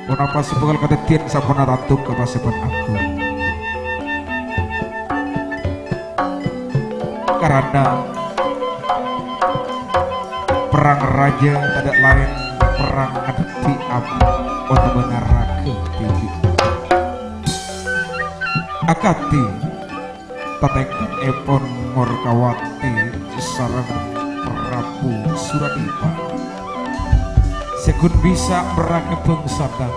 Kenapa sebekal kedetian sampun ratu kepasipan aku. Karena perang raja tidak lain perang ngerti apa untuk mengarake titik akati tatengkan epon ngorkawati sarang Prabu Suradipa sekun bisa merangi bengsada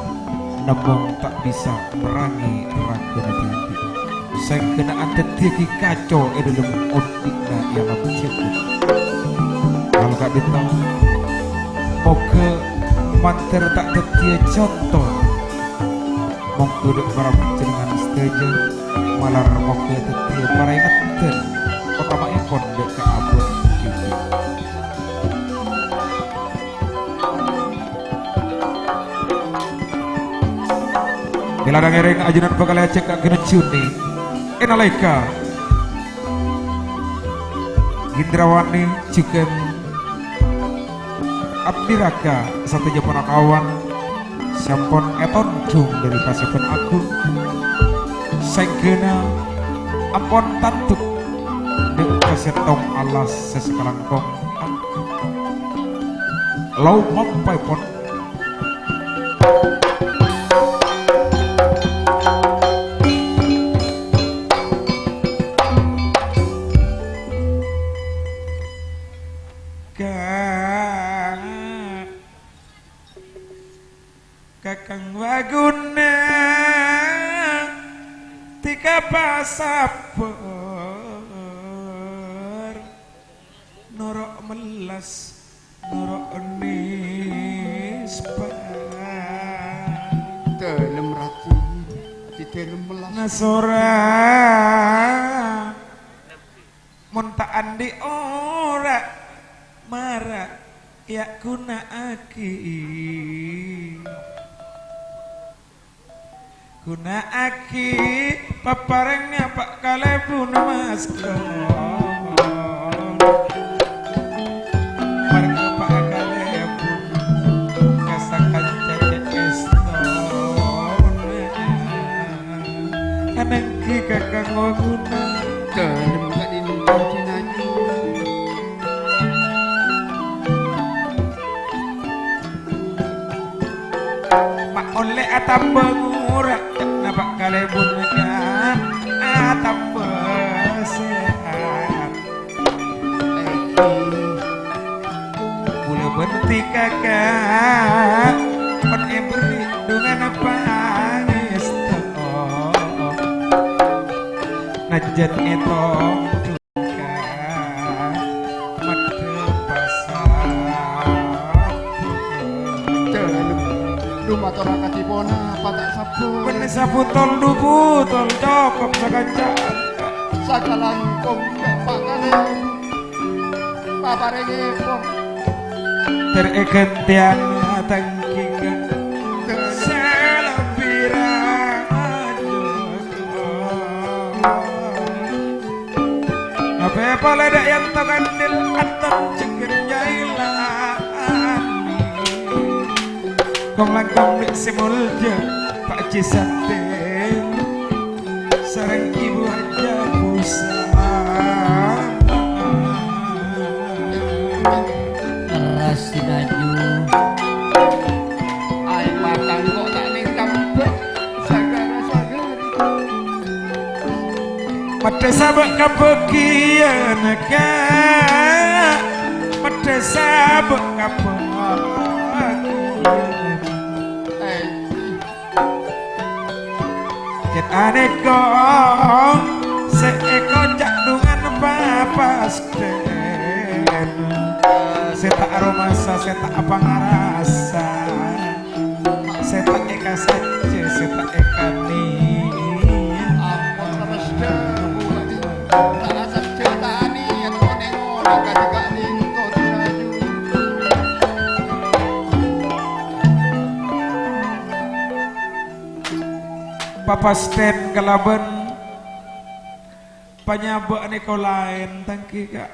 namun tak bisa merangi raga nanti saya kena antetiaki kacau dalam odikna yang mencekut kalau gak ditau moga manter tak tetia contoh mongko dek para penjenengan setuju malah moga tetia para ingatan pertama ikon dek ke abun gigi diladang ering ajunan bakal cek kak kena cuni enalaika Indrawani juga Abdiraka satu Jepang kawan sampun eton cung dari pasepan aku segena ampon tantuk dek kasetong alas sesekarang kong lau mampai pon Kakang Waguna tika pasapor norok melas norok nispa dalam rati di dalam melas nasora muntaan di ora mara ya kuna aki guna aki paparengnya pak kalebun mas marga pak kalebun kasakan cecek eston kanengki kakang waguna dalam kadinungan cinaju mak oleh atap bengurak napak kalebun kan atap sehat boleh berhenti kakak kon beri dengan apa najan etong duka made pasar rumah orang katipona patak sabun bener sabutol dubutol cokop sakacak sakalangkong pakane paparenge pom tergentian tangkingan selambira apa pada yang tokandil atau cengker jailan kong langkong dik simulja Pak Cisate sarang ibu aja pusama keras sinaju air matang kok tak ning kambek sagara-sagara pada sabak kabegian kak pada sabak kabegian ket aneko seeko jak dungan papas den setak aromasa setak apa ngarasa setak eka saja setak eka nih ampun semesta bulan tak rasa cetani atau nengok gak ninto tinaju papas den kalaban panyaba neko lain tangki kak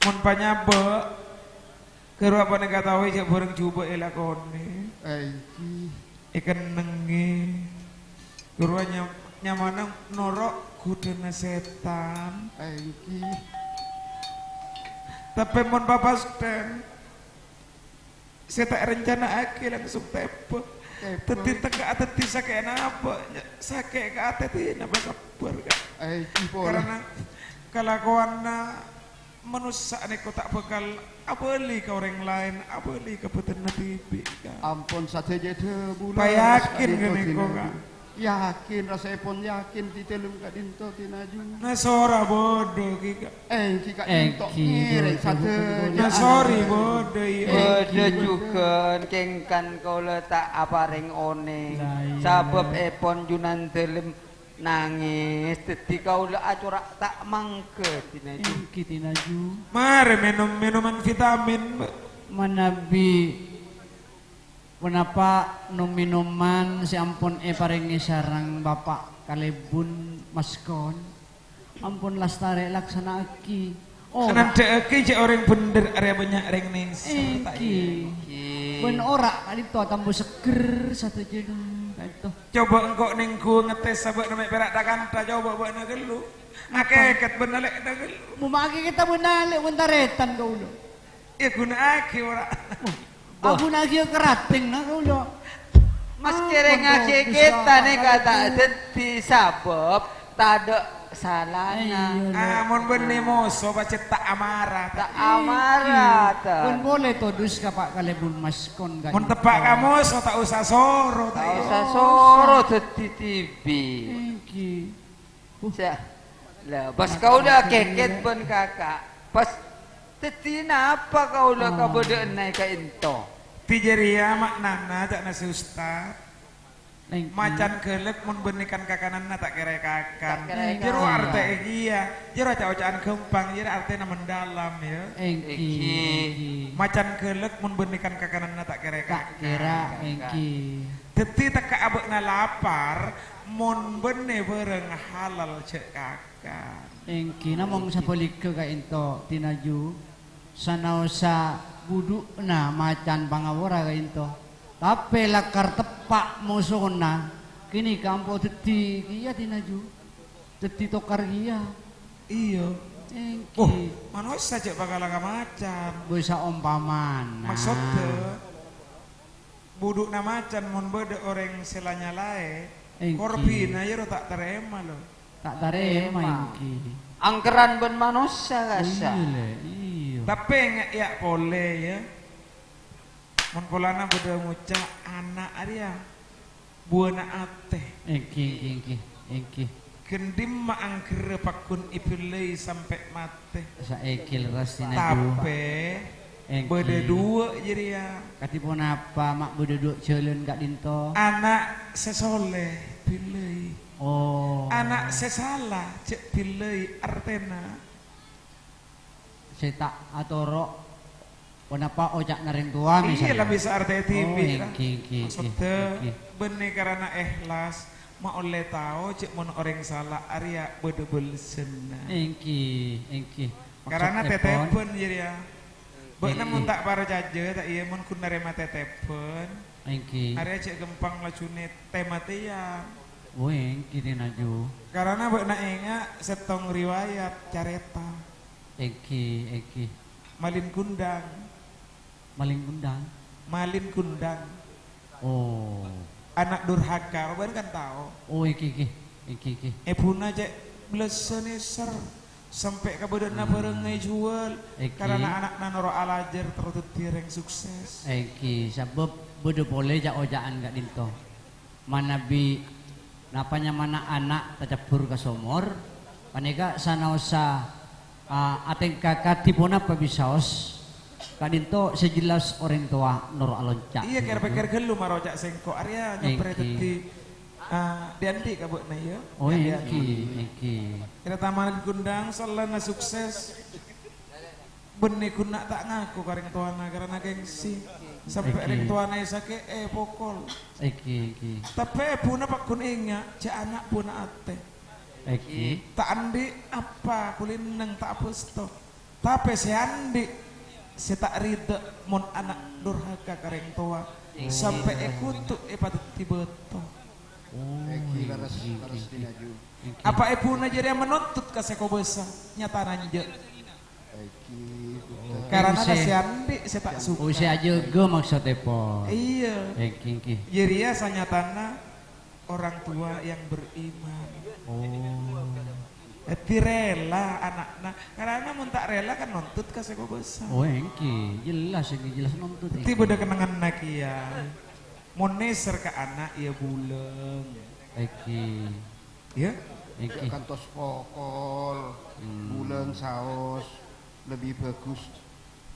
mun panyaba Kero apa nek katawi cek bareng coba elakone. Iki ikan nengi gurunya nyamana norok kudena setan iki tapi mon bapak Stan saya tak rencana aki langsung tepo teti teka teti sakit apa sakit ke ateti napa sabar kan iki pol karena kelakuannya manusia neko tak bakal abeli ke orang lain abeli ke petena tibi kan ampun saja bulan payakin gini kok kan yakin rasanya yakin ditelum Kak Dinto tinaju nah sora bodoh kika iki Kak Dinto ngirek saja nah sorry bodoh iya Bodoh juga kengkan kau letak apa ring one Lah, iya. sabab epon junan delem nangis dadi kau le acurak tak mangke tinaju Engki tinaju mari minum minuman vitamin Mbak. manabi kenapa no minuman si ampun paringi sarang bapak kalebun maskon ampun lastare laksana aki Kanan deki cek orang bener area banyak ring nisa Engki ben ora kali to tambo seger satu jeneng kaito coba engkau nengku ngetes sabak namanya perak takkan tak coba buat nagelu ngakeket benalek nagelu mumaki kita benale wentaretan kau lo ya guna aki ora aku nagih kerating na kau lo mas kira ngasih kita nih kata dadi sabab tak ada salahnya amun benih musuh baca tak amarah tak amarah pun tak boleh todus ka pak kalebun maskon ka mun tepak kamu so tak usah soro tak tak usah soro dadi TV Engki lah pas kau udah keket pun kakak pas dadi napa kau udah kabodok naik ke into tijeria maknana tak nasi ustad Engki. macan gelek mun benikan kakanan tak kira kakan Tak kira jero kakan. arte iya jero cawacaan gempang jero artinya mendalam ya Engki Engki. macan gelek mun benikan kakanan tak kira tak kakan kira engki deti teka abekna lapar mun bene bareng halal cek kakan engki namong sa palikyo ka into tinaju sanaw sa buduk na macan pangawara ka into tapi lakar tepak musona kini kampo deti iya tinaju deti tokar iya iya engki oh manusia cek bakal macan bisa umpamana maksudnya buduk na macan mun bede orang selanya lae Engki. korbina ya tak terema loh tak tarema engki angkeran ben manusia rasa iya tapi nggak ya pole ya mun polana bede nguca anak Arya buana ate engki gendim ma anggere pakun ibulei sampai mate sa ekil ras tinaju tapi Engki. bede dua jadi ya katipun apa mak bududuk jelen kak dinto anak sesoleh bilei oh anak sesalah cek bilei artena setak atoro kenapa ojak naring tua iya misalnya lah bisa artinya TV lah engki maksudnya benih karena ikhlas mau oleh tahu cek mon orang salah Arya bede belesena engki karena tetepun jadi ya Bak Engki. namun tak para jaja tak iya mon kun narema tetepun engki Arya cek gempang lacune tematia oh engki tinaju karena bak na inga setong riwayat careta engki malin kundang malin kundang oh anak durhaka ban kan tahu engki ebuna cek belesene ser sampai kabudana barengai jual Eki. karena anak nanoro alajar terus tireng sukses engki sabab bodo boleh jak ojaan kak dinto manabi napanya mana anak tajabur ke somor panega sanausa ateng kakak tipon apa bisaos kak dinto sejelas orang tua nur alonca iya kira pikir gelu marojak sengko Arya nyopre Eki. tadi diandi kabutna ya oh engki kira taman kundang salana sukses benih kuna tak ngaku kareng tuana karena gengsi sampai Eki. ring tuana isake pokol engki tapi buna pak kun inga cek anak buna ate engki tak andi apa kulineng tak pusto tapi si andi Saya tak rida mon anak durhaka kareng tua sampai ekutuk patut tibeto. Eki laras dinaju. Apa ibu na jadi menuntut ka seko besa nyata nanya. Eki Karena si Andi saya tak suka. Usia juga maksudnya po. Iya. Engki. Jadi ya sanyatana orang tua yang beriman. Oh. Tapi rela anaknya, karena mun tak rela kan nuntut ka seko besa. Oh engki, jelas ini jelas nuntut. Tiba ada kenangan nak ya. Mun neser ke anak ya buleng. Engki. Ya? Engki. kantos pokol, bulan saos lebih bagus.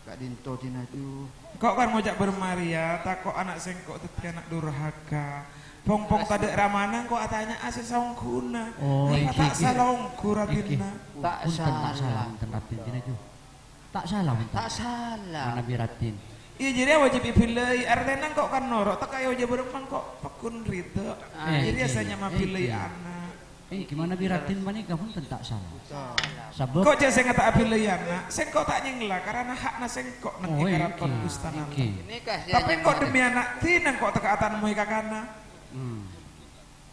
Kak Dinto dinaju. Kok kan ngojak bermaria, tak kok anak sengkok teti anak durhaka. Pong-pong tade ramana kok atanya ase saungkuna. Oh, iki, tak iki. salah ongku ratina. Tak salah. Punten Ratin dinaju. Tak salah punten. Tak salah. Mana biratin. Iya jadi wajib ipilai. Artena kok kan norok, tak kayak wajib beremang kok pekun rito. Jadi biasanya mah pilih anak. Gimana biratin panika punten tak salah. Sabab Kok jasa ngata pilih anak, sengkok tak nyengla karena hakna sengkok nanti Oh, karaton iki. ustana. Iki. Ini kasih Tapi kok demi anak tinang kok tekaatan mu kakana.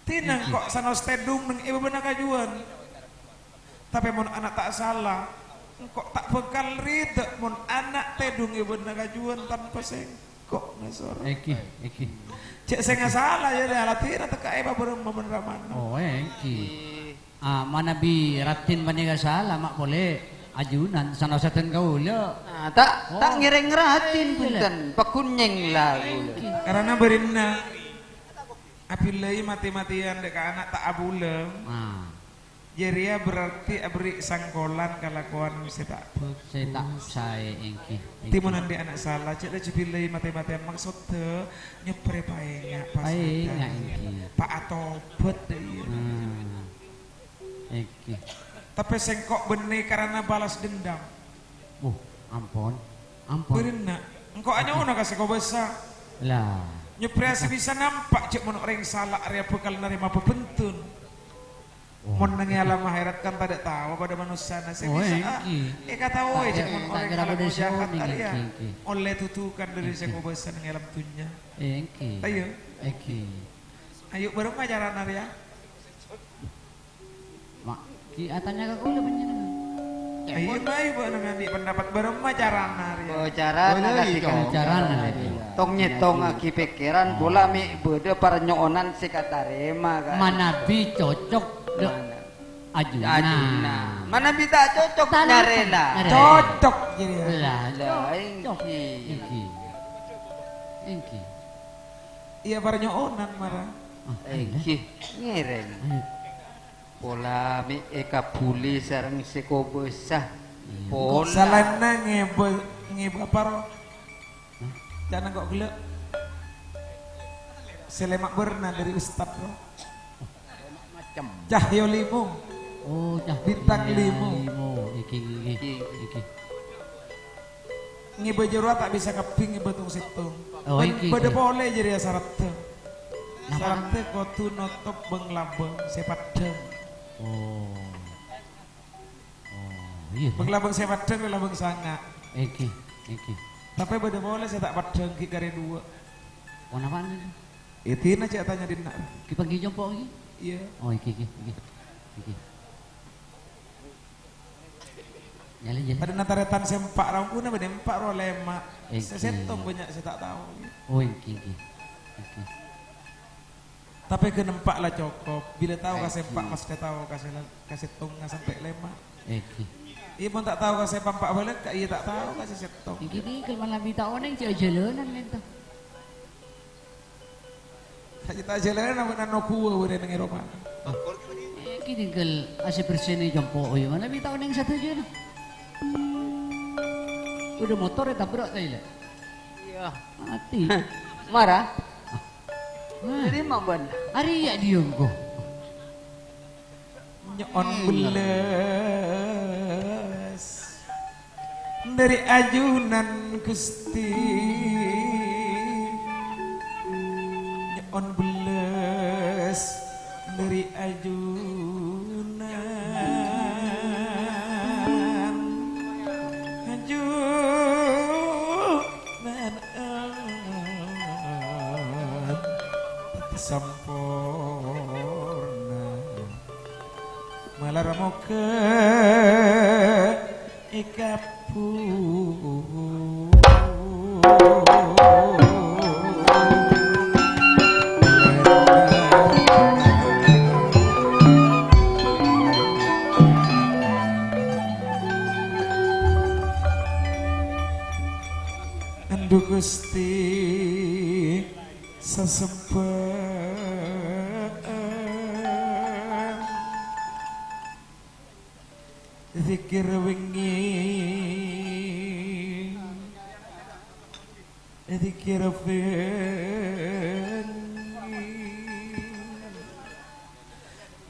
Tinang Iki. kok sanos tedung nang ibu benar kajuan. Tapi mon anak tak salah, kok tak bekal rida mon anak tedung ibu benar kajuan tanpa sengkok nasor. Iki. Cek saya nggak salah ya dah latih teka ibu bener mana. Oh engki. Mana biratin panika salah mak boleh ajunan sanosaten kaula. Nah, tak ngiring ratin punten, pekunyeng lah. Karena berinna apilai mati-matian dek anak tak abulem. Jeria berarti abri sangkolan kalakuan saya tak Saya engki. timunan di anak salah cek dah cepilai mati-matian maksud te nyepre paenga pas Paenga, ada. engki. Pak atau bet deh. Engki. Tapi sengkok benih karena balas dendam. Ampun. Berinna engkau hanya una kasih kau besar. Lah. Nyepresi bisa nampak cek mon orang salah area bekal nerima pepentun. Mon nangialam akhirat kan tidak tahu pada manusia nasi bisa. Kata woi cek mon orang kalau mau jahat area. Oleh tutukan dari seko besar nangialam tunya. Engki. Ayo. Engki. Ayo bareng ajaran area. Mak ki atanya ka kula panjenengan. Ayo bayu buat ngambil pendapat bareng ajaran area. Cara kasih Carana. tong nyetong aki pikiran bola mi bede parnyonan si katarema kan. Manabi cocok de ajuna. Mana bisa cocok nyarela. Cocok jadi. Lah. Lah Engki. Engki. Iya bareng onan marah. Iki ngiring. Bola mi eka puli sareng si kobesah. Bola. Salana ngebe apa roh? Jangan kok gelap. Selemak berna dari Ustad roh. Macam. Cahyo limo. Oh, Bintang limo. Iki. Ngebe jero tak bisa ngeping ngebe tung situng. Oh, iki. Bade boleh jadi syarat teu. Syarat teu kotu notop beng labeng sepadeng. Oh. Iya. Beng labeng sepadeng labeng sanga. Iki. Tapi bade boleh saya tak padeng ki kare dua. Warna apaan ini? Itina cek tanya dina. Ki pagi jompo iki? Iya. Oh, iki. Jalan. Pada nataretan sempak rangkuna bade empak roh lemak. Iki. Sesetong banyak saya tak tahu. Oh, iki. Tapi kenempak lah cukup. Bila tahu kasih empak mas dia tahu kasih tongga sampai lemak. Iki. Iya pun tak tahu kasih pampak balik, iya tak tahu kasih setong. Iki ni kalau malah bita orang jalanan nento. Kita jalan nama nano kuah udah nengi Roma. Iki tinggal asih bersini jompo. Oh, mana bita orang satu je. Udah motor tabrak tadi lah. Iya. Mati. Marah. Jadi mamban. Hari ya dia go. Nyon beles dari ajunan Gusti. Nyon beles dari ajunan sempurna melarmu ke ikapu Andu Gusti sesempat zikir wengi zikir wengi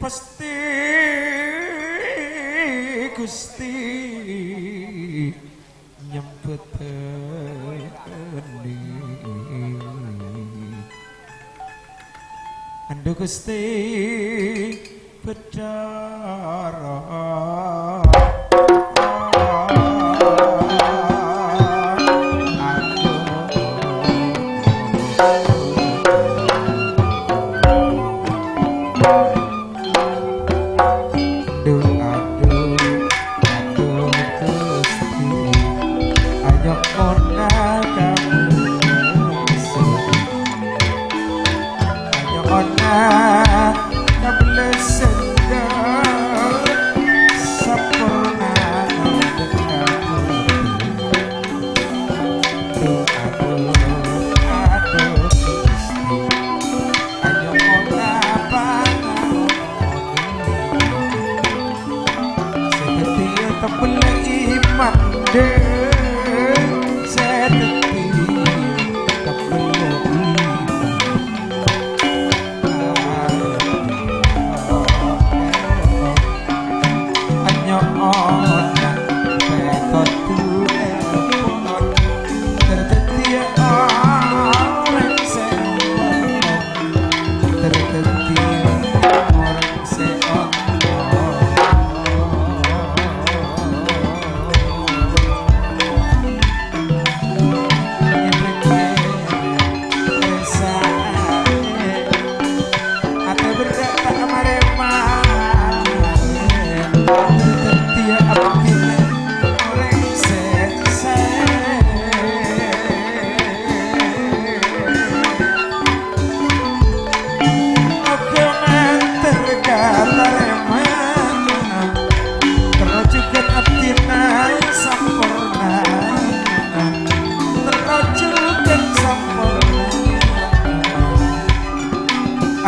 pasti Gusti nyempet Andu Gusti bedara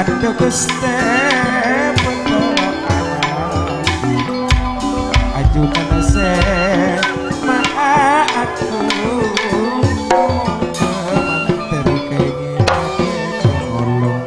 Andu Gusti aju manase aku manter kenging colong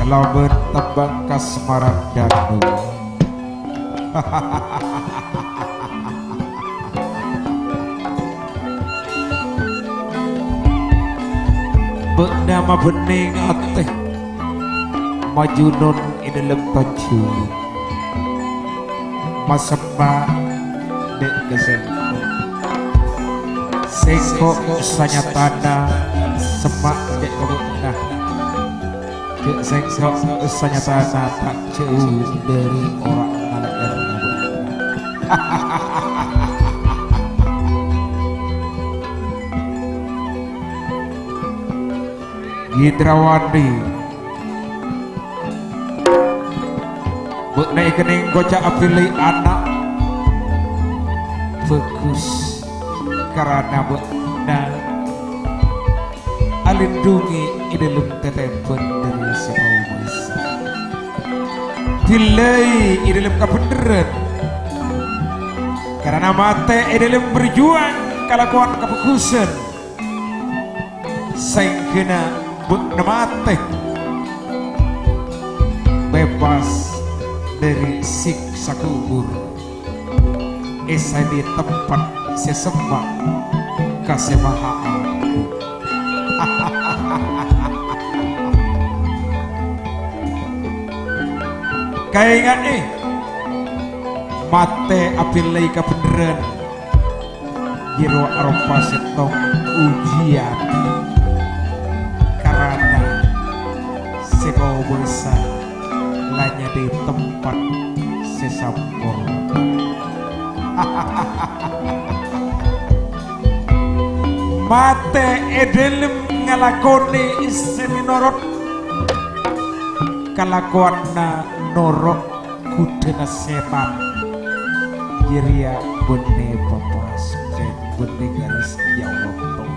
kalau bertembang kasmaran danu bernama bening ateh majunun ini lembacu masamba dek geseng sengkok sanyatana semak dek nah dek sengkok sanyatana tak jauh dari orang ngalir Gidrawandi Buk naik kening gocak pilih anak bagus karena bukna alindungi idalum tetempen dari seomas dilai idalum kabeneran Karena mate dalam berjuang kalakuan kefokusan sing kena mate bebas dari siksa kubur. Esa di tempat sesembah kasih maha aku. Kayak ingat nih mate apilai kebenaran jiro aropa setong ujian karena sekau besar lanya di tempat sesampur. Mate edelem ngalakoni seminorot kalakuanna norok kudena setan jiria bene papas bene garis ya Allah toh.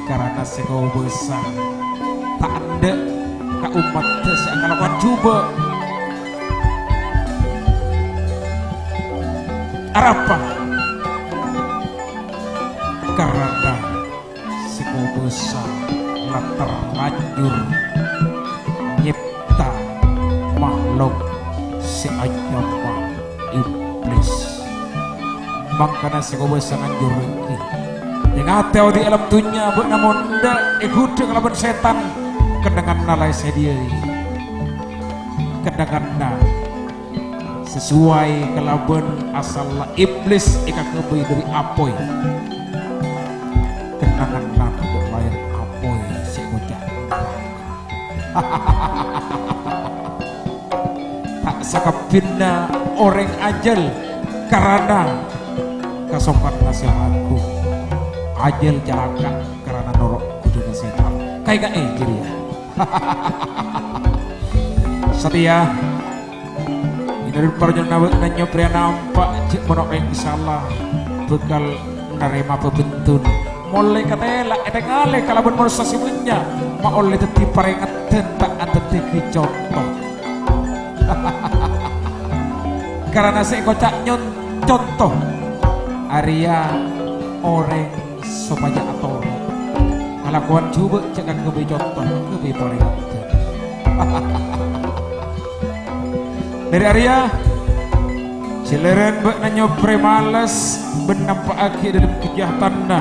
Karena sekau besar tak ada ka umat saya kalakuan coba apa karena sekau besar lah terlanjur nyipta makhluk si anyama iblis. Makanya sekau besar anjur lagi yang atau di alam dunia buat namun ndak ikut kelaban setan kedengan nalai sediari kedengan na sesuai kelaban asal iblis ika kebui dari apoy kenangan nabi lahir apoy si kocak tak sakapinna orang ajal karena kasokan nasihatku ajal jalaka karena norok kudu setan kayak gak jadi ya. Setia dari perjalanan nanya pria nampak cik menok yang salah bekal menerima pebentun mulai katela ada ngale kalau pun merasa sibunya ma oleh teti peringatan tak ada teki contoh. Karena saya kocak nyon contoh Arya orang supaya atau kalakuan coba cekak kebi contoh kebi peringatan. Dari Arya Cileren bak nanyo premales benampak aki dalam kejahatanna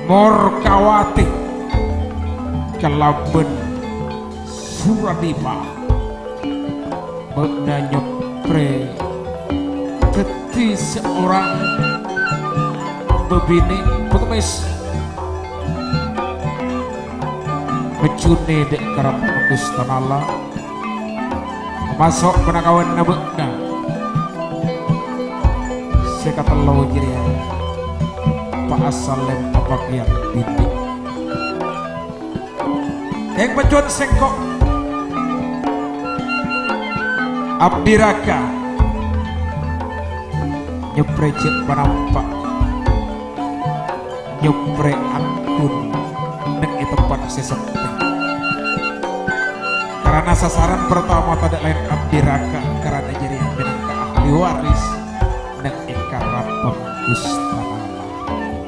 morkawati kelaben suradipa bak nanyo pre keti seorang bebini pengemis becune dek karap kustanala masuk penakawan nabekna saya kata lo jadi Pak Asalem apa kian binti yang pecut sengkok abdiraka nyepre cek penampak nyepre angkun neng itu tempat sesepi. Karena sasaran pertama tidak lain abdiraka karena jadi benangka ahli waris dan ikarap pengustana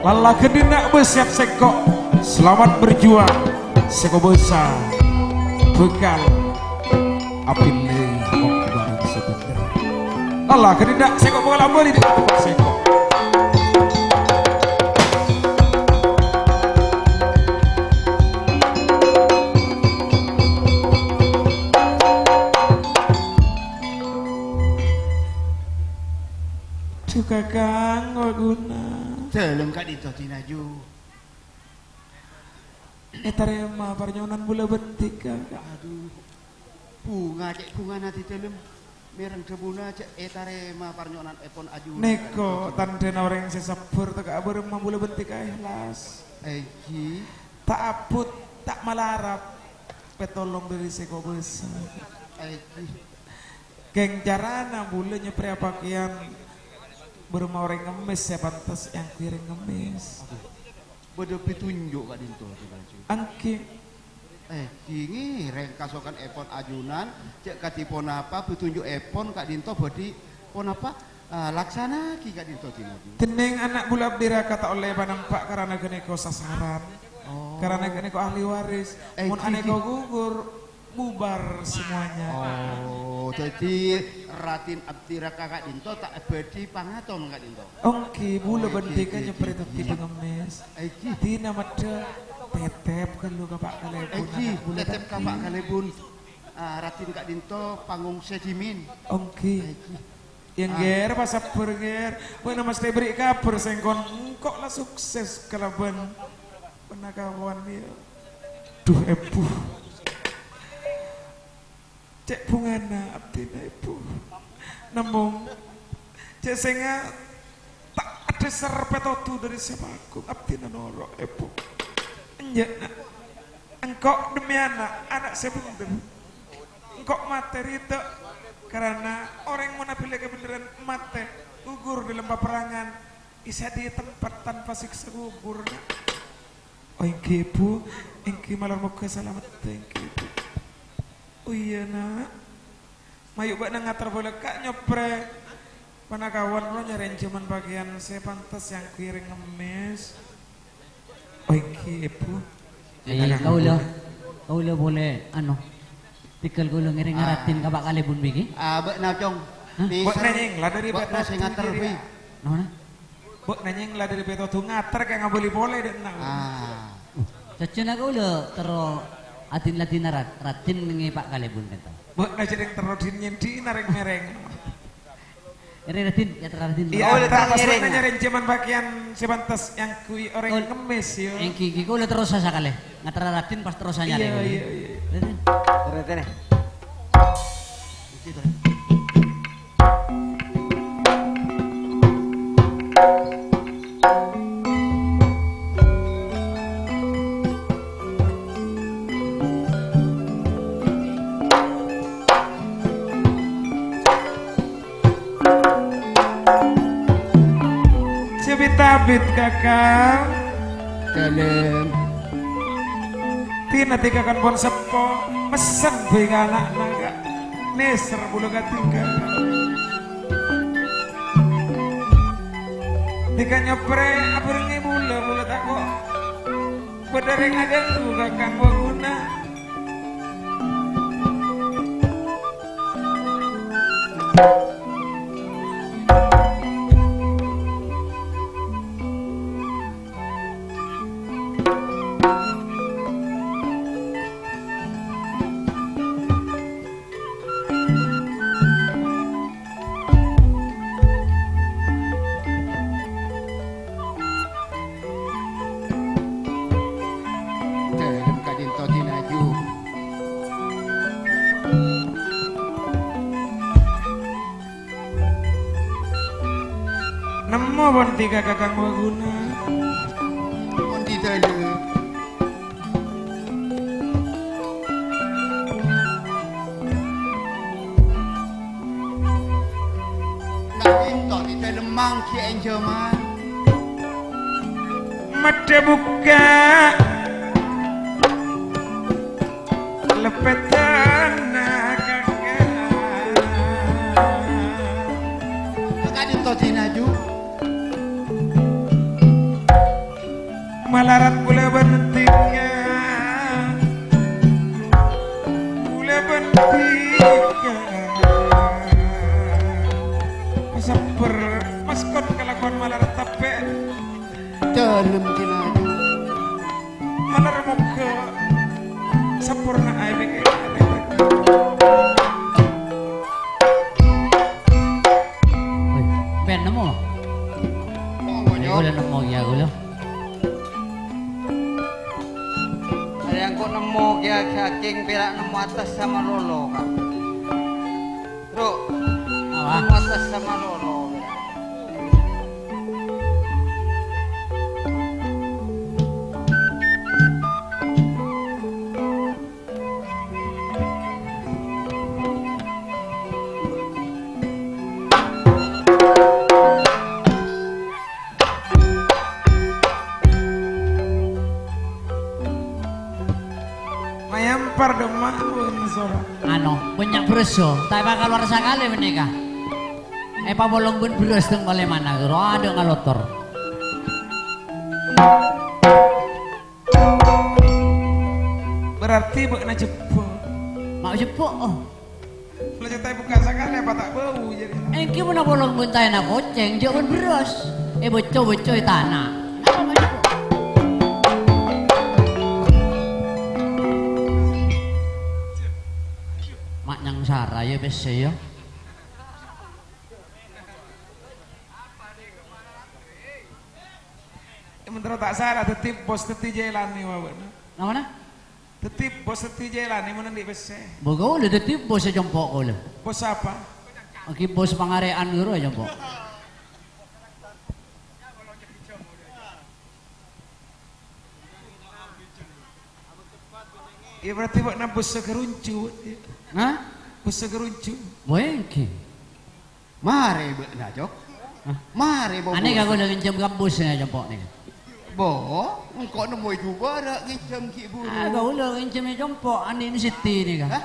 lala kedina besiap seko selamat berjuang seko besar bekal apilih mengkembali sebentar lala kedina seko bekal beli di tempat seko kakang guna Dalam kak dito tinaju etarema parnyonan bula bentik kakak aduh bunga cek bunga nanti dalam mereng sebuna cek etarema parnyonan epon aju neko tante orang sesapur tak berema bula bentik ikhlas Eki tak aput tak malarap petolong dari seko besar Eki geng carana bulanya pria pakaian berumah orang ngemis ya pantas yang kiring ngemis bodoh pitunjuk kak dinto angki kini reng kasokan epon ajunan cek katipon apa pitunjuk epon kak dinto bodi pon apa laksana ki Kak Dinto tinaju. Teneng anak bulab diraka tak oleh panampak karena gini kau sasaran. Karena gini kau ahli waris. Mun ane kau gugur bubar semuanya. Oh, jadi Ratin Abdira Kak Dinto tak bedi pangaton Kak Dinto. Ongki bulu bentika nyepri tapi pengemis. Tina mada tetep kalau kapak kalebun. Tetep kapak kalebun. Ratin Kak Dinto panggung sedimin. Ongki. Yang ger pas ger. Wah nama mesti beri kabar sengkon kok lah sukses kalaban penakawan dia. Duh epuh. Cek bungana abdina ibu. Namun cek senga tak ada serpetotu dari siapaku abdina norok ibu. Enjak engkau demi anak saya bener. Engkau materi itu karena orang yang menapilih kebenaran mate gugur di lembah perangan bisa di tempat tanpa siksa gugur. Oh engki ibu, engki malah muka selamat engki ibu. Oh iya nak, mayu bak nangatar boleh kak nyopre panakawan lo nyariin cuman bagian saya pantas yang kiring ngemis. Oh engki ibu. Kau lo boleh pikal gulo ngiring ngaratin kabak kalebun bigi. Bek nacong. Bok nanyeng lah dari beto sing ngater pi. Nona? Bok nanyeng lah dari beto tuh ngater kayak nggak boleh deh nang. Cacuna kau lo tero atin latin ratin ngi pak kalebun kata. Bok nanyeng terodin nyendi nareng mereng. Ere ratin ya teratin. Iya, tak pas nyariin cuman bagian sepantas yang kui orang ngemis yo. Engki kau lo terus asa kale. Ngater ratin pas terus nyari. Iya. Terus. Tabit kakak Kalem. Tina tiga kan pon sepo mesen bega anak naga neser bulu katinggal tiga nyopre apuringi bulu tak kok bedereng ada tuh kakak waguna nemu pon tiga kakang waguna Pun di dalam. Nak Dinto di dalam mangki enjoman. mata buka lepetan kakak Kak Dinto tinaju. malarat pula bentiknya pula bentiknya seper maskot kelakuan malarat tape Dalam tinaju. malarat muka sempurna aibik Ben nemu. Aku udah nemu ya gulo. Ada yang kok nemu king perak nemu atas sama lolo kak. Bro, nemu atas sama lolo. mayampar demah sora Banyak bereso, tapi bakal luar sakali menikah. pabolong pun beras teng oleh mana gero ada ngalotor. Berarti beuna jepuk. Mak jepuk oh. Kalau cetai buka sakane apa tak bau jadi. Engki mana bolong pun tayana koceng jauh pun beras. Boco-boco tanah. Mak nyang sara ya bese ya. Mentero tak salah tetip bos teti jalan nih wawan. Namana? Tetip bos teti jalan nih mana di bese. Boga ulah tetip bos jompok ulah. Bos apa? Aki bos pangarean guru jompok. Ya berarti buat bos segeruncu. Hah? Bos segeruncu. Boengki. Mare beuna jok. Mare bo. Ane kagak udah ngincam kampusnya jompok nih. Bo, engkau nemu juga ada ngicam ki buru. Kagak udah ngincam jompok Andin Siti nih kah?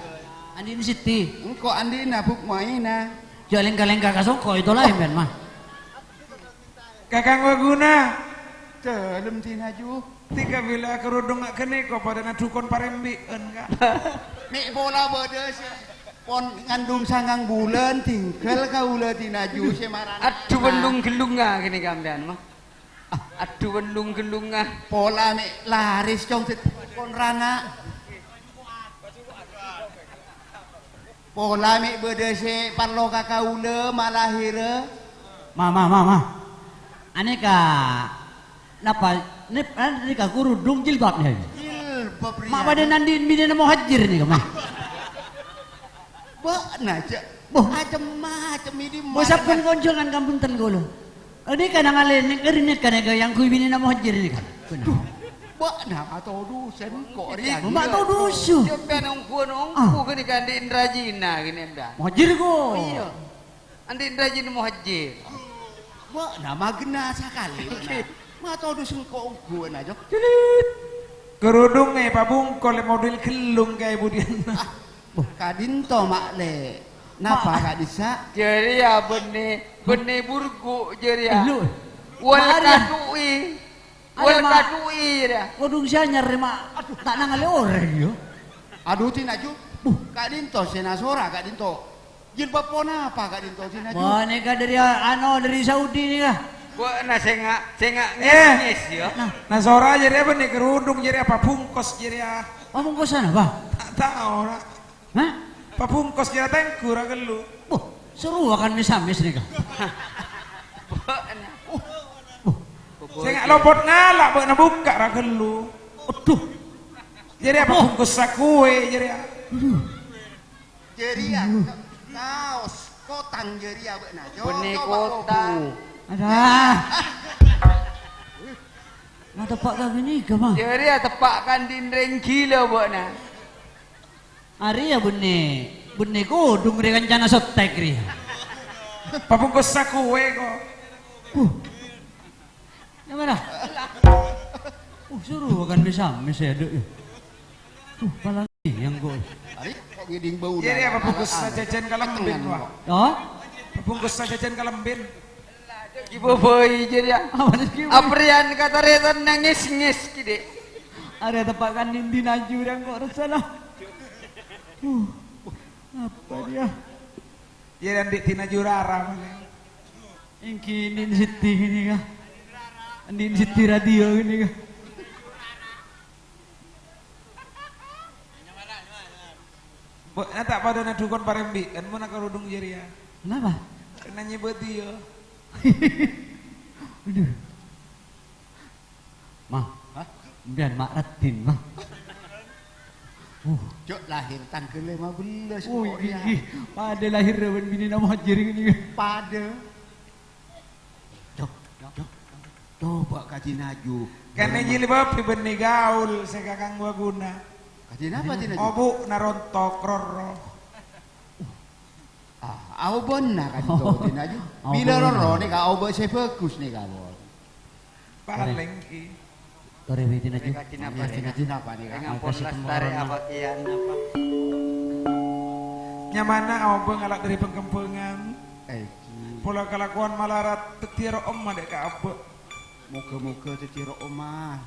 Andin Siti. Engkau andina buk maina. Jalan kaleng kakak songko itu lain ben mah. Kakang Waguna. Telem tinaju. Tiga bila kerudung ngak kene kok pada nadukon parembien kak. Nek bola bedes. Pon ngandung sangang bulan tinggal kaula tinaju semarang. Aduh wendung gelunga gini kambean mah. Aduh wendung gelunga. Pola nek laris cong pon rana. Pola mek bedese parlo kakaula malahira. Ma. Aneka napa neka kurudung jilbab nih. Jilbab ria. Mak pada nandin bini mau hajir nih kemah. Ba naja. Boh. Macam ini. Bosapun konjongan kampung Tenggolo. Ini kan ngalen ngerinit kan yang kui bini mau hajir nih kan. Ba na atau dusen kok ria. Mak tau dusu. Jemben ongku gini kan di Indrajina gini mbak. Mau hajir ko. Iya. Andi Indrajina mau haji. Ba na magna sakali. Ma tau dusen kok ungguan aja. Kerudungnya Pak Bungkol model gelung kayak budian. Kadinto mak le. Napa kak disa? Jadi ya bene burgu jadi ya. Lu. Wal Maria. kadui. Ada, Wal Mak. kadui ya. Kodung siya nyari mak. Tak nangale orang yo. Aduh tinaju. Kak Dinto senasora Kak Dinto. Jilbab pona apa Kak Dinto tinaju? Wah neka dari dari Saudi nih kah. Gua na senga Eh. ngis ya. Nah sora jadi apa nih kerudung jadi apa bungkos jadi apa? Oh mau kesana apa? Tak tahu lah. Hah? Pak bungkos jadi tengkur gelu. Seru akan misamis nih kah. Saya nggak lopot ngalak buat nabuka ragelu. Aduh. Jadi apa bungkus sakue jadi apa? Jeria. Kaos kotang jeria beuna. Bene kotang. Ada. Mata pak kau gini kemah. Jadi ya tepakan dinding gila buatna. Hari ya bunyi kodung dengan cana sotek ri. Pak bungkus sakue kok. Yang mana? Seru akan misamis ya dek. Palang yang gue. Ari kok giding bau. Jadi apa bungkus jajan kalembin wah? Oh? Bungkus jajan kalembin. Giboboi jadi ya. Aprian kata retan nangis kide. Ada tepakan dindi naju dan kok resana. Apa dia? Jadi di tina jurara mana? Yang kini Siti ini kah? Andin Siti radio ini kah? Tak pada nadukon parembi kan mana kerudung jadi ya? Kenapa? Kena nyebut dia. Aduh. Mah, biar mak ratin mah. Cok lahir tanggal 15. Oh iya, pada lahir rewan bini nama hajar ini. Pada. Cok. Coba kaji naju. Kena jilbab benih gaul saya kakang gua guna. Kaji apa tinaju? Obu narontok roro. Au bona kan to tinaju. Bila roro nih ka au be saya bagus nih kamu. Paling ki. Tore witi na Mereka Cina apa nih? Kaji apa nih kan? Dengan pon lestari apa kian apa? Nyamana obu ngalak dari pengkempengan. Pola kelakuan malarat tetiro omah dek ka abek. Moga-moga tetiro omah.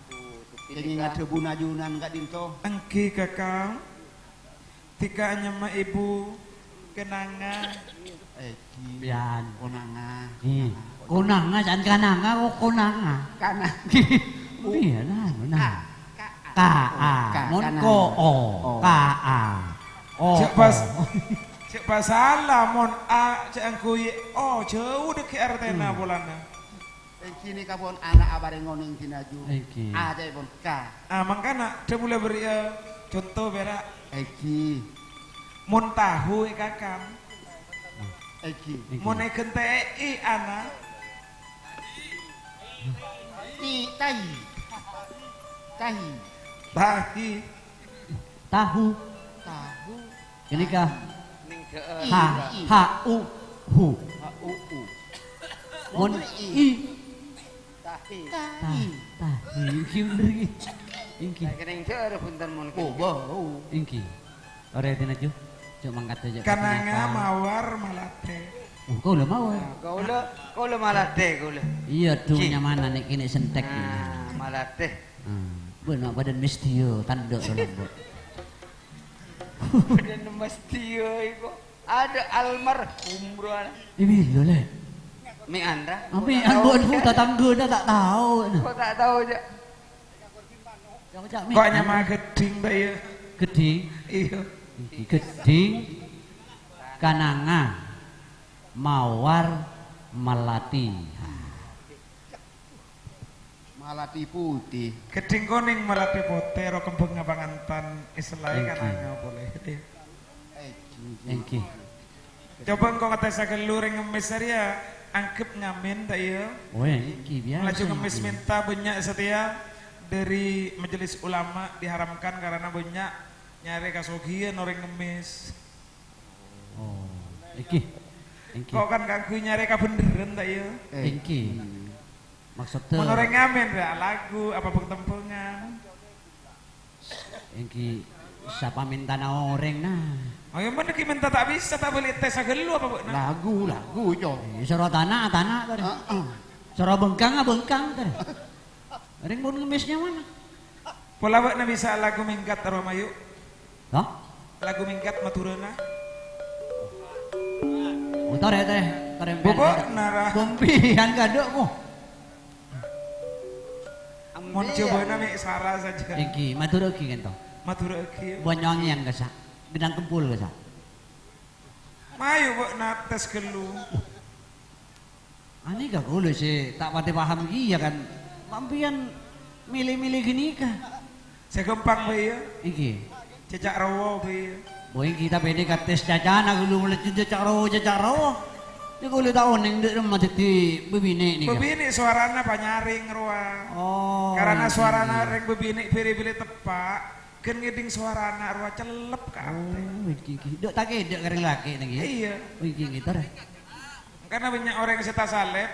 Jadi ngade bunajunan gak dinto. Engki kakang. Tika nyama ibu kenanga. Pian. Konanga. Konanga jangan kananga kok konanga. Kanang. Iya nah. Ka. Mon ko o. Ka. O. Cek pas salah mon a cek angkui oh jauh dek artena bolana. Kini kabon anak abare ngoning tinaju. Iki. A cek pun ka. Mangkana dia mulai beri contoh berak. Eki. Mon tahu kakang. Eki. Mon eken tei ana. Tahi. Tahi. Tahu. Tahu. Ini kah? Ning U hu. Mon i. tahi. Tahi. Ingki. Ning deur punten mun. Oh, bau. Ingki. Ore tinaju. Cuk mangkat aja. Kananga mawar malate. Kau lah mau. Kau le malah teh kau le. Iya dunya mana nek kene sentek. Malah teh. Benar badan mesti yo tanduk lembut. Dan mesti iku ada almarhum bro. Ini lho le. Mi anda? Apa anggotku tetangga dah tak tahu. Kau tak tahu je. Kok nyama geding mbak ya? Geding. Iya. Geding. Kananga. Mawar melati. Malati putih. Geding kuning malate putih ro kembang ngapangantan iselai kananga boleh. Engki. Coba engkau kata saya luring ngemis ya, angkep ngamen tak ya? Oh engki biasa. Laju ngemis minta banyak setia dari majelis ulama diharamkan karena banyak nyari kasugian orang ngemis. Oh, engki. Kok kan kangku nyari kabenderan tak ya? Engki. Maksudnya orang ngamen ya lagu apa pentempungan. Engki siapa minta na orang nah. Oh yang mana minta tak bisa tak boleh tes agelu apa bu? Lagu yo. Soro tanah tadi. Soro bengkang tadi. Ring pun ngemisnya mana? Pola buat bisa lagu minggat Romayu. Hah? Lagu minggat Maturana. Utar ya teh. Bobo nara. Bumpian kadokmu. Mon coba nami Sarah saja. Engki matur ugi kento. Matur ugi. Bonyong yang kesa. Gedang kempul kesa. Mayu buat nates gelu. Ani gak boleh sih tak pati paham iya kan. Mampian milih-milih gini kah? Saya gempang bayi ya. Iki. Cecak rawa bayi ya. Boy kita pede kates cacana gulu mulai cecak rawa. Dia boleh tahu neng dia mati di bebini ni. Bebini suarana panyaring ruang. Oh. Karena suarana reng bebini pilih-pilih tepak, kan ngeding suarana ruang celep kan. Oh, iki. Dok tak kede kering laki nang Iya. Oh, iki gitar. Karena banyak orang yang seta salep,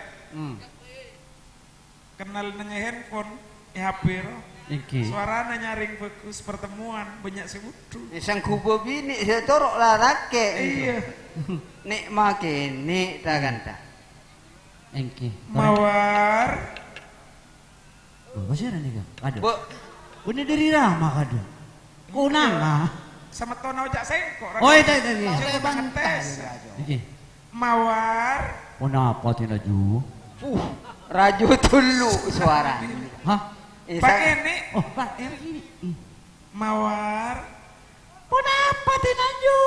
kenal dengan handphone, HP Iki. suarana nyaring bagus pertemuan banyak sebutu. Isang kubo bini saya torok lah rake. Iya. Nek makin nek tak. Iki. Mawar. Apa sih ni kan? Ada. Bu, Bunda dari Rama kada. Kunanga. Sama tono ojak sengkok. Oh, itu. Coba banget tes. Iki. Mawar. Kenapa tinaju? raju dulu suara. Hah? Pak ini. Oh, Pak, ini. Mawar. Kenapa tinaju?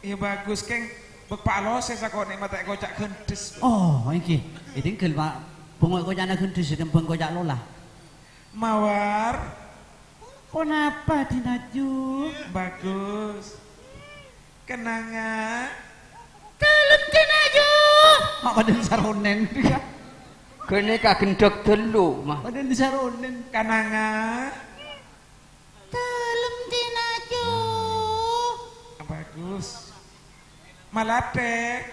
Iya bagus keng. Bapak lo saya sakon nih mata kocak gendis. Oh, iki. Ini kel Pak. Bungok kocak na gendis dan bung kocak lola. Mawar. Kenapa tinaju? Bagus. Kenanga. Kalem tinaju. Mak badan saronen. Kene kagendok dulu mah. Badan saronen. Kananga. Kalem tinaju. Bagus. Malate.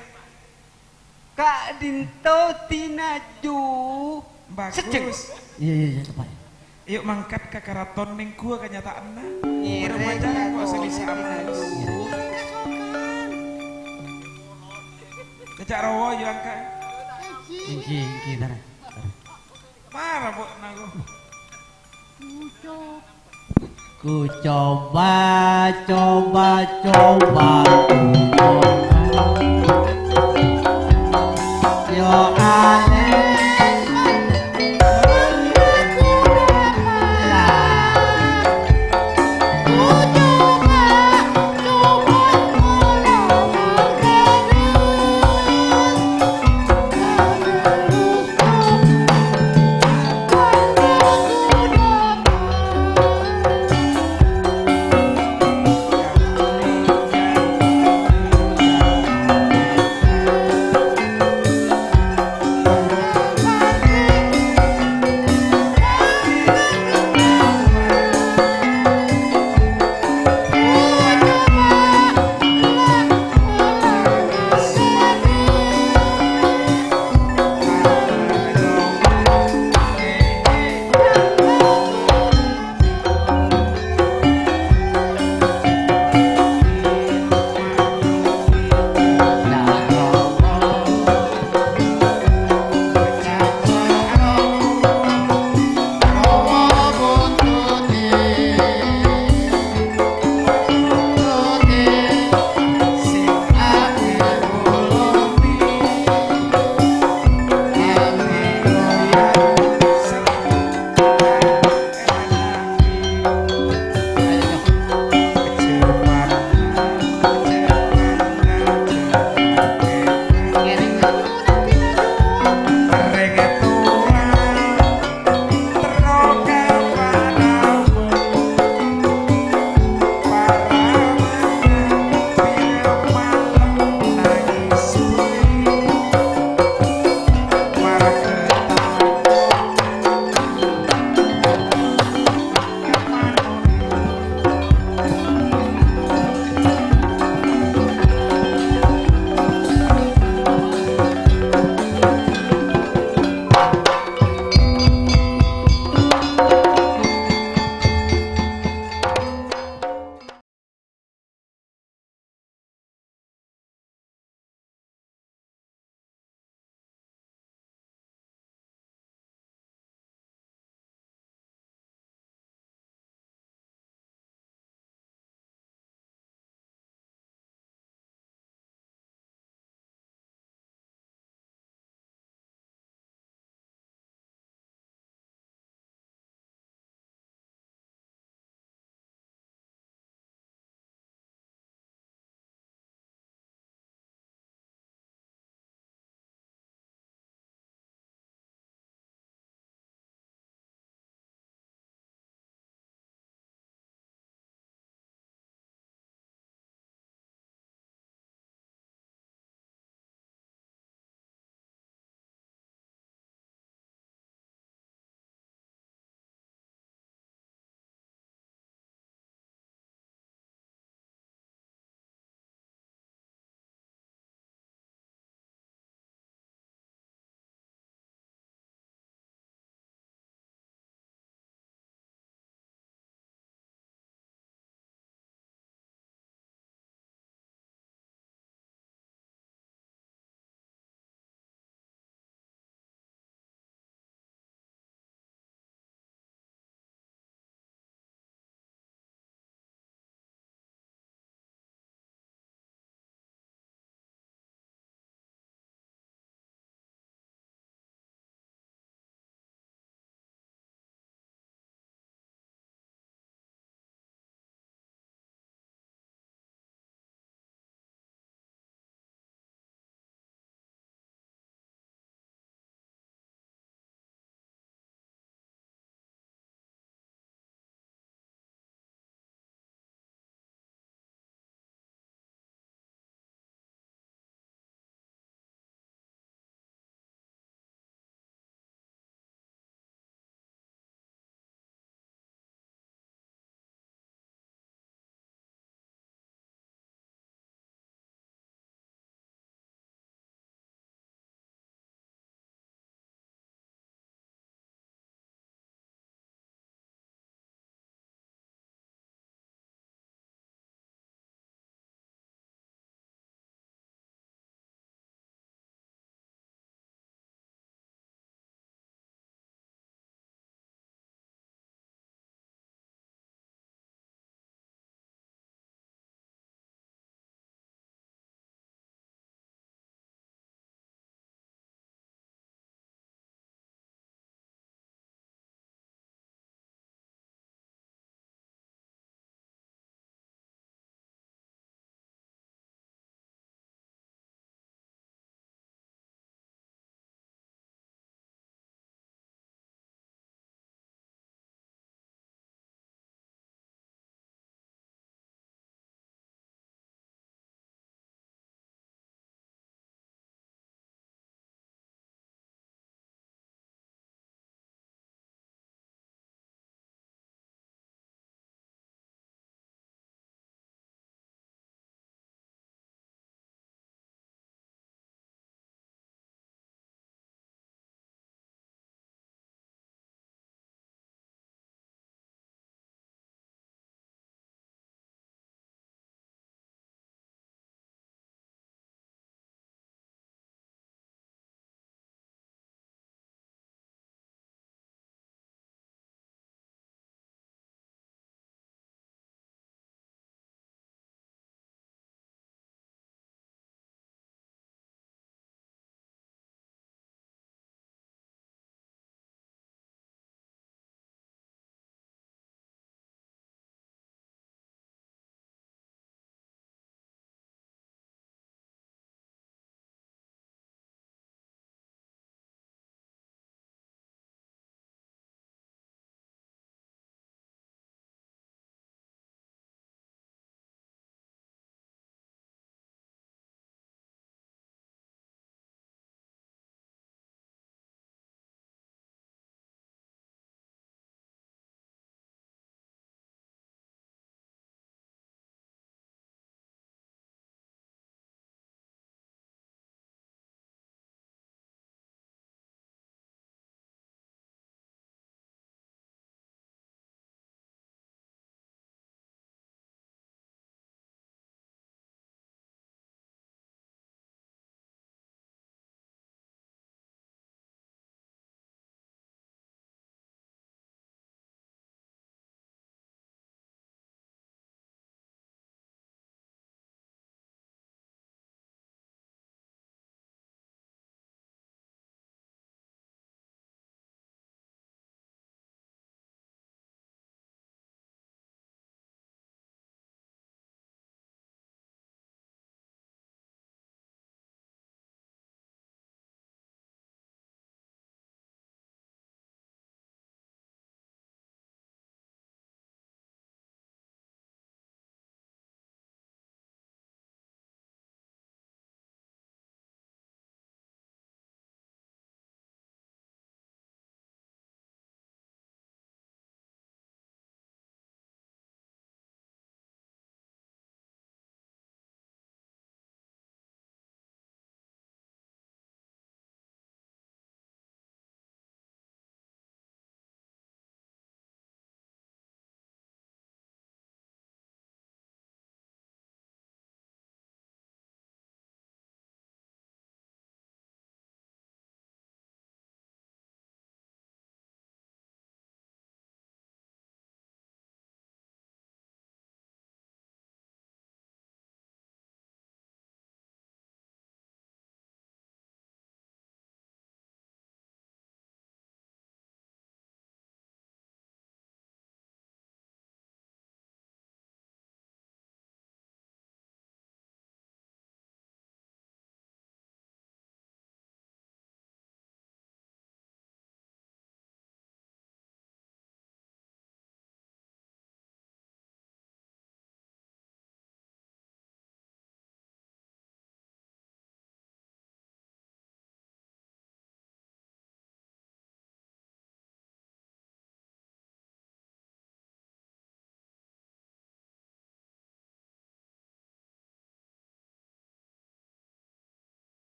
Kak Dinto tinaju. Bagus. Iya, tepat. Yuk mangkat ke karaton ning gua kenyataanna. Nyire Remaja kok sebisa amas. Cak rawa yo angka. Iki tar. Marah bu nago. Ku coba ku